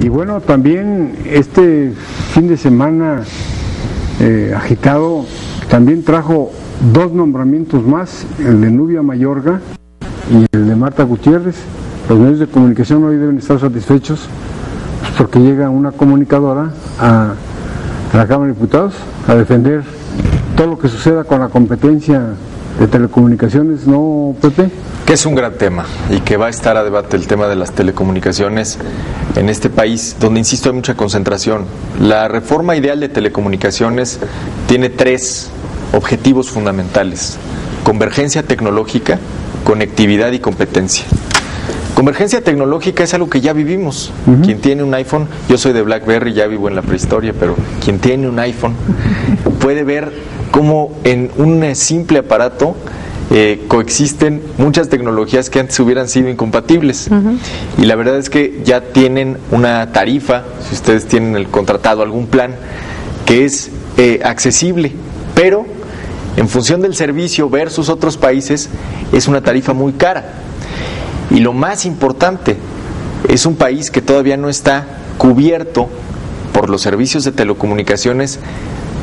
Y bueno, también este fin de semana agitado también trajo 2 nombramientos más, el de Nubia Mayorga y el de Marta Gutiérrez. Los medios de comunicación hoy deben estar satisfechos porque llega una comunicadora a la Cámara de Diputados a defender todo lo que suceda con la competencia de telecomunicaciones, ¿no, Pepe? Que es un gran tema y que va a estar a debate el tema de las telecomunicaciones en este país, donde, insisto, hay mucha concentración. La reforma ideal de telecomunicaciones tiene 3 objetivos fundamentales: convergencia tecnológica, conectividad y competencia. Convergencia tecnológica es algo que ya vivimos. Quien tiene un iPhone, yo soy de BlackBerry, ya vivo en la prehistoria, pero quien tiene un iPhone puede ver cómo en un simple aparato coexisten muchas tecnologías que antes hubieran sido incompatibles. Y la verdad es que ya tienen una tarifa, si ustedes tienen contratado algún plan, que es accesible, pero en función del servicio versus otros países es una tarifa muy cara. Y lo más importante, es un país que todavía no está cubierto por los servicios de telecomunicaciones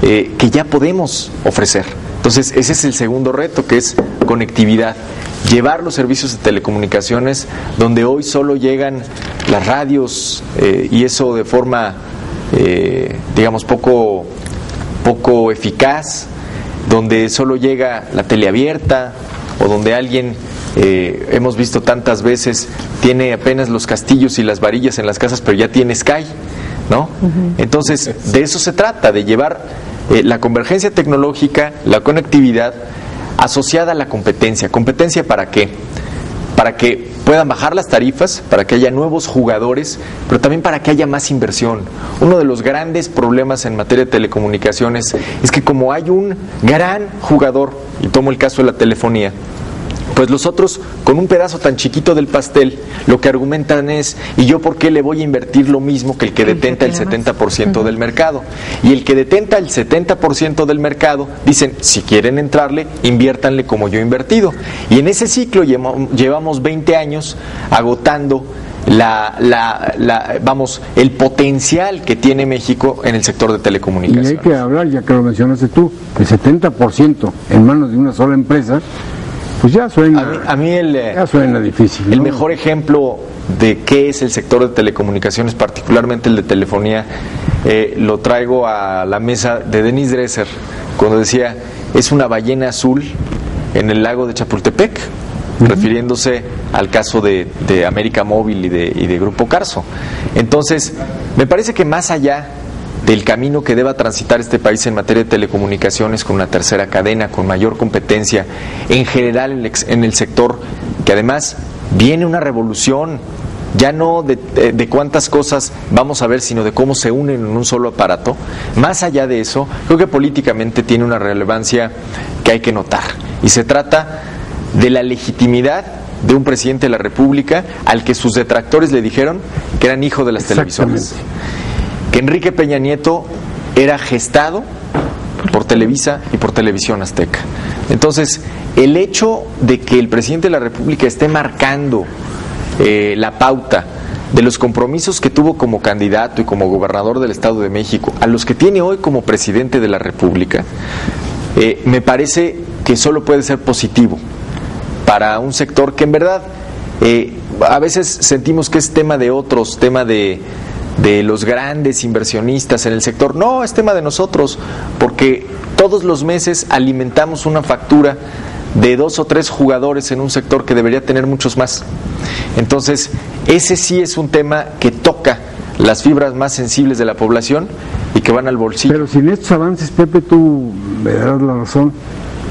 que ya podemos ofrecer. Entonces ese es el segundo reto, que es conectividad, llevar los servicios de telecomunicaciones donde hoy solo llegan las radios y eso de forma digamos poco eficaz, donde solo llega la teleabierta o donde alguien hemos visto tantas veces tiene apenas los castillos y las varillas en las casas pero ya tiene Sky, ¿no? Entonces de eso se trata, de llevar la convergencia tecnológica, la conectividad asociada a la competencia. ¿Competencia para qué? Para que puedan bajar las tarifas, para que haya nuevos jugadores, pero también para que haya más inversión. Uno de los grandes problemas en materia de telecomunicaciones es que como hay un gran jugador, y tomo el caso de la telefonía, pues los otros, con un pedazo tan chiquito del pastel, lo que argumentan es: ¿y yo por qué le voy a invertir lo mismo que el que detenta el 70% del mercado? Y el que detenta el 70% del mercado, dicen, si quieren entrarle, inviértanle como yo he invertido. Y en ese ciclo llevamos 20 años agotando el potencial que tiene México en el sector de telecomunicaciones. Y hay que hablar, ya que lo mencionaste tú, el 70% en manos de una sola empresa, pues ya suena, ya suena difícil, ¿no? El mejor ejemplo de qué es el sector de telecomunicaciones, particularmente el de telefonía, lo traigo a la mesa de Denis Dresser, cuando decía, es una ballena azul en el lago de Chapultepec, refiriéndose al caso de América Móvil y de Grupo Carso. Entonces, me parece que más allá del camino que deba transitar este país en materia de telecomunicaciones, con una tercera cadena, con mayor competencia en general en el sector, que además viene una revolución, ya no de cuántas cosas vamos a ver, sino de cómo se unen en un solo aparato. Más allá de eso, creo que políticamente tiene una relevancia que hay que notar, y se trata de la legitimidad de un presidente de la República al que sus detractores le dijeron que eran hijo de las televisoras. Que Enrique Peña Nieto era gestado por Televisa y por Televisión Azteca. Entonces, el hecho de que el presidente de la República esté marcando la pauta de los compromisos que tuvo como candidato y como gobernador del Estado de México a los que tiene hoy como presidente de la República, me parece que solo puede ser positivo para un sector que en verdad a veces sentimos que es tema de otros, tema de los grandes inversionistas en el sector. No, es tema de nosotros, porque todos los meses alimentamos una factura de 2 o 3 jugadores en un sector que debería tener muchos más. Entonces, ese sí es un tema que toca las fibras más sensibles de la población y que van al bolsillo. Pero sin estos avances, Pepe, tú me darás la razón,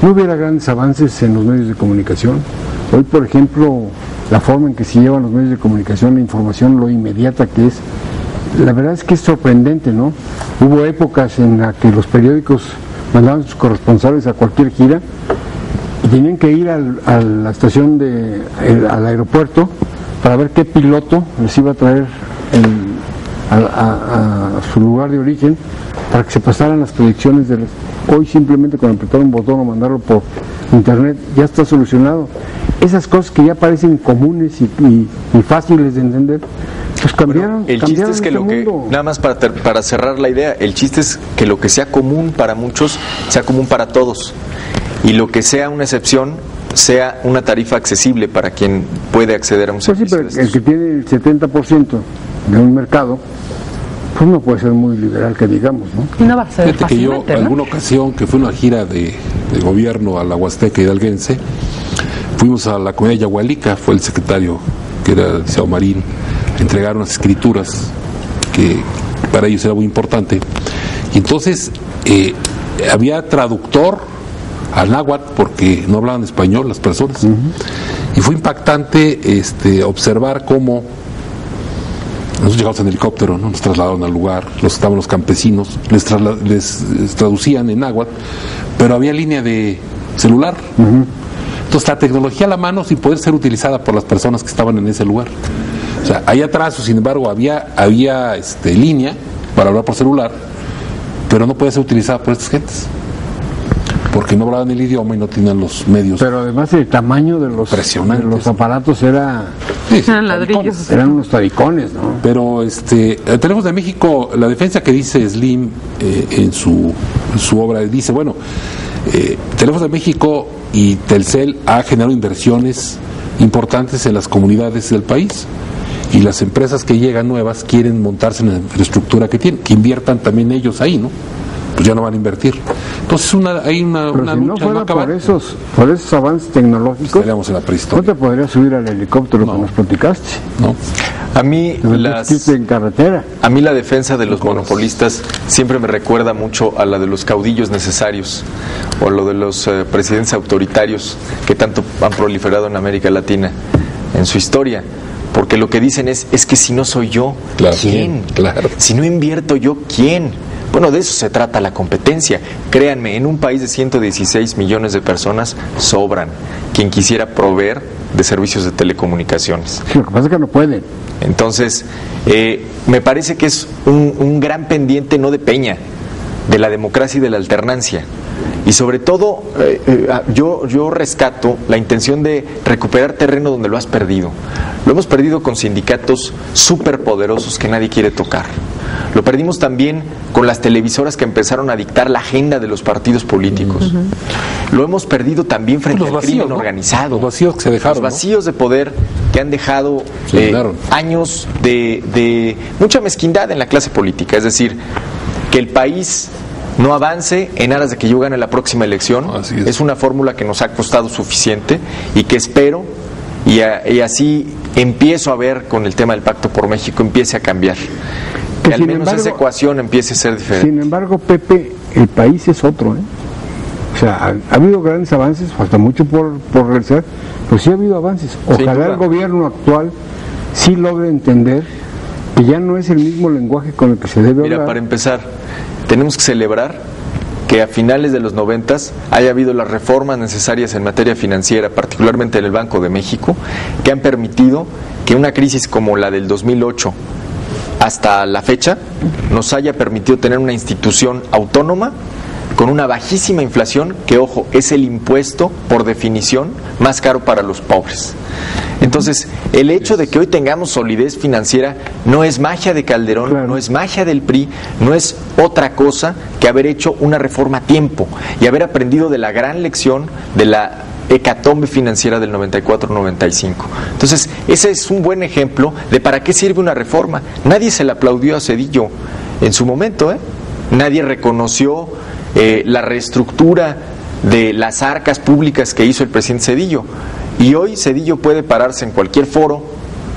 no hubiera grandes avances en los medios de comunicación. Hoy, por ejemplo, la forma en que se llevan los medios de comunicación, la información, lo inmediata que es, la verdad es que es sorprendente, ¿no? Hubo épocas en las que los periódicos mandaban sus corresponsales a cualquier gira y tenían que ir a la estación al aeropuerto para ver qué piloto les iba a traer a su lugar de origen para que se pasaran las predicciones de hoy. Simplemente con apretar un botón o mandarlo por Internet, ya está solucionado. Esas cosas que ya parecen comunes y fáciles de entender, pues cambiaron. Bueno, el chiste es que nada más para cerrar la idea, el chiste es que lo que sea común para muchos sea común para todos, y lo que sea una excepción sea una tarifa accesible para quien puede acceder a un servicio. Pues sí, pero el que tiene el 70% de un mercado, pues no puede ser muy liberal, que digamos, ¿no? Y no va a ser Fíjate que yo, en alguna ocasión que fue una gira de gobierno a la Huasteca hidalguense, fuimos a la comunidad de Yahualica, fue el secretario, que era el Liceo Marín, a entregar unas escrituras que para ellos era muy importante. Y entonces había traductor al náhuatl porque no hablaban español las personas. Y fue impactante observar cómo nosotros llegamos en helicóptero, ¿no? Nos trasladaron al lugar, estaban los campesinos, les traducían en náhuatl, pero había línea de celular. Entonces la tecnología a la mano sin poder ser utilizada por las personas que estaban en ese lugar. O sea, hay atraso, sin embargo, había línea para hablar por celular, pero no podía ser utilizada por estas gentes, porque no hablaban el idioma y no tenían los medios. Pero además el tamaño de los aparatos eran ladrillos. Eran unos taricones, ¿no? Pero tenemos de México la defensa que dice Slim en su obra, dice, bueno, Teléfonos de México y Telcel ha generado inversiones importantes en las comunidades del país, y las empresas que llegan nuevas quieren montarse en la infraestructura que tienen, que inviertan también ellos ahí, ¿no? Pues ya no van a invertir. Entonces hay una Pero si lucha no fuera no acabar. por esos avances tecnológicos, Estaríamos en la prehistoria. no te podrías subir al helicóptero que nos platicaste. No. A mí en carretera. A mí la defensa de los monopolistas siempre me recuerda mucho a la de los caudillos necesarios, o lo de los presidentes autoritarios que tanto han proliferado en América Latina en su historia. Porque lo que dicen es que si no soy yo, Claro, ¿quién? claro. Si no invierto yo, ¿quién? Bueno, de eso se trata la competencia. Créanme, en un país de 116 millones de personas sobran quien quisiera proveer de servicios de telecomunicaciones. Sí, lo que pasa es que no pueden. Entonces, me parece que es un gran pendiente, no de Peña, de la democracia y de la alternancia. Y sobre todo, yo rescato la intención de recuperar terreno donde lo has perdido. Lo hemos perdido con sindicatos superpoderosos que nadie quiere tocar. Lo perdimos también con las televisoras que empezaron a dictar la agenda de los partidos políticos. Lo hemos perdido también frente al crimen organizado. Los vacíos que se dejaron. Los vacíos de poder que han dejado años de mucha mezquindad en la clase política. Es decir, que el país no avance en aras de que yo gane la próxima elección. Es una fórmula que nos ha costado suficiente y que espero, y así empiezo a ver con el tema del Pacto por México, empiece a cambiar. Que al menos esa ecuación empiece a ser diferente. Sin embargo, Pepe, el país es otro, O sea, ha habido grandes avances, falta mucho por realizar, pero sí ha habido avances. Ojalá el gobierno actual sí logre entender que ya no es el mismo lenguaje con el que se debe hablar. Para empezar, tenemos que celebrar que a finales de los 90 haya habido las reformas necesarias en materia financiera, particularmente en el Banco de México, que han permitido que una crisis como la del 2008 hasta la fecha nos haya permitido tener una institución autónoma con una bajísima inflación, que, ojo, es el impuesto por definición más caro para los pobres. Entonces, el hecho de que hoy tengamos solidez financiera no es magia de Calderón, claro, no es magia del PRI, no es otra cosa que haber hecho una reforma a tiempo y haber aprendido de la gran lección de la hecatombe financiera del 94-95. Entonces, ese es un buen ejemplo de para qué sirve una reforma. Nadie se le aplaudió a Zedillo en su momento, Nadie reconoció la reestructura de las arcas públicas que hizo el presidente Zedillo. Y hoy Zedillo puede pararse en cualquier foro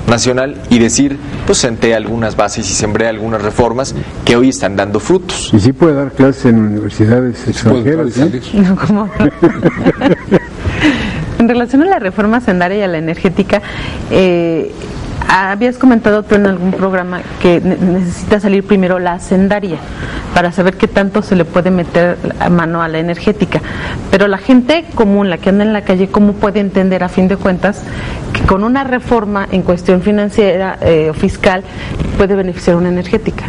nacional y decir, pues senté algunas bases y sembré algunas reformas que hoy están dando frutos. Y sí puede dar clases en universidades extranjeras. No, ¿cómo? En relación a la reforma sendaria y a la energética, habías comentado tú en algún programa que necesita salir primero la hacendaria para saber qué tanto se le puede meter a mano a la energética, pero la gente común, la que anda en la calle, ¿cómo puede entender a fin de cuentas que con una reforma en cuestión financiera o fiscal puede beneficiar a una energética?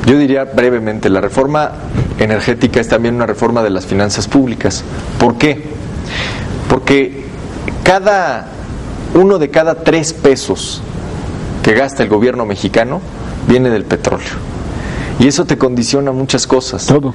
Yo diría brevemente, la reforma energética es también una reforma de las finanzas públicas. ¿Por qué? Porque uno de cada 3 pesos que gasta el gobierno mexicano viene del petróleo. Y eso te condiciona muchas cosas. Todo.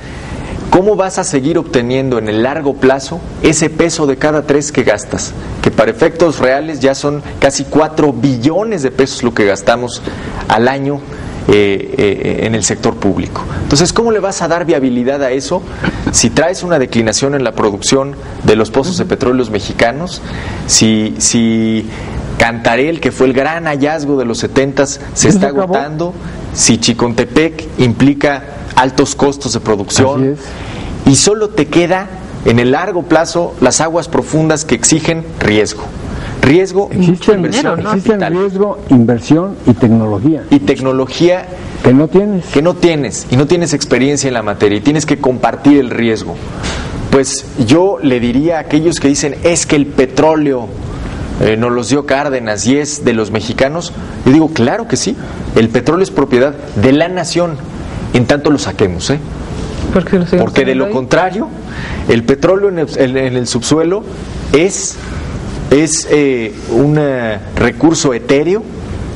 ¿Cómo vas a seguir obteniendo en el largo plazo ese peso de cada 3 que gastas? Que para efectos reales ya son casi 4 billones de pesos lo que gastamos al año en el sector público. Entonces, ¿cómo le vas a dar viabilidad a eso si traes una declinación en la producción de los pozos de petróleos mexicanos? Si Cantarell, que fue el gran hallazgo de los 70s, se está agotando, si Chicontepec implica altos costos de producción, y solo te queda en el largo plazo las aguas profundas que exigen riesgo. Riesgo, existe inversión, dinero, ¿no? Existe riesgo, inversión y tecnología. Y tecnología que no tienes. Y no tienes experiencia en la materia y tienes que compartir el riesgo. Pues yo le diría a aquellos que dicen es que el petróleo nos los dio Cárdenas y es de los mexicanos, yo digo claro que sí, el petróleo es propiedad de la nación, en tanto lo saquemos, porque de lo contrario el petróleo en el subsuelo es un recurso etéreo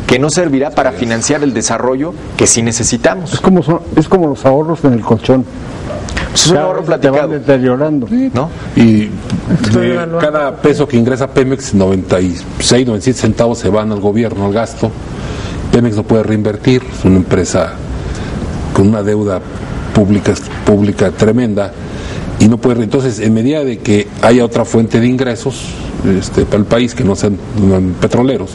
que no servirá para financiar el desarrollo que sí necesitamos. Es como los ahorros en el colchón. Es un ahorro platicado. Te van deteriorando. ¿No? Y de cada peso que ingresa Pemex, 96, 97 centavos se van al gobierno, al gasto. Pemex no puede reinvertir, es una empresa con una deuda pública tremenda y no puede. Entonces, en medida de que haya otra fuente de ingresos para el país que no sean petroleros,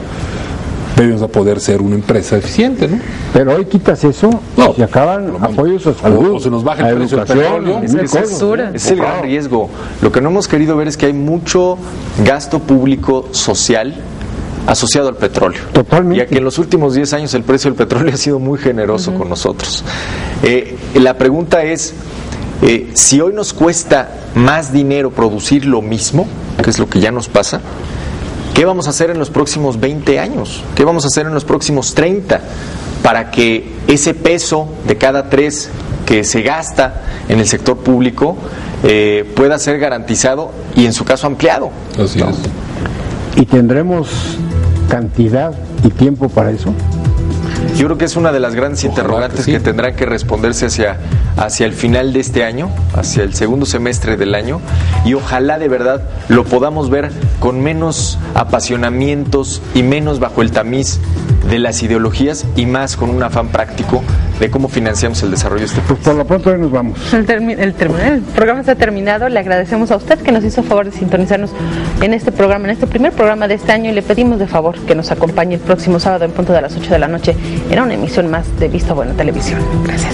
Pemex va a poder ser una empresa eficiente, ¿no? Pero hoy quitas eso y acaban apoyos a salud, o se nos baja el precio del petróleo. Es el gran riesgo. Lo que no hemos querido ver es que hay mucho gasto público social asociado al petróleo. Totalmente. Y a que en los últimos 10 años el precio del petróleo ha sido muy generoso con nosotros. La pregunta es, si hoy nos cuesta más dinero producir lo mismo, que es lo que ya nos pasa, ¿qué vamos a hacer en los próximos 20 años? ¿Qué vamos a hacer en los próximos 30? Para que ese peso de cada 3 que se gasta en el sector público pueda ser garantizado y en su caso ampliado. Así es. ¿Y tendremos cantidad y tiempo para eso? Yo creo que es una de las grandes interrogantes que tendrán que responderse hacia el final de este año, hacia el segundo semestre del año, y ojalá de verdad lo podamos ver con menos apasionamientos y menos bajo el tamiz de las ideologías y más con un afán práctico de cómo financiamos el desarrollo de este país. Pues por lo pronto hoy nos vamos. El programa está terminado. Le agradecemos a usted que nos hizo favor de sintonizarnos en este programa, en este primer programa de este año, y le pedimos de favor que nos acompañe el próximo sábado en punto de las 8 de la noche en una emisión más de Visto Bueno Televisión. Gracias.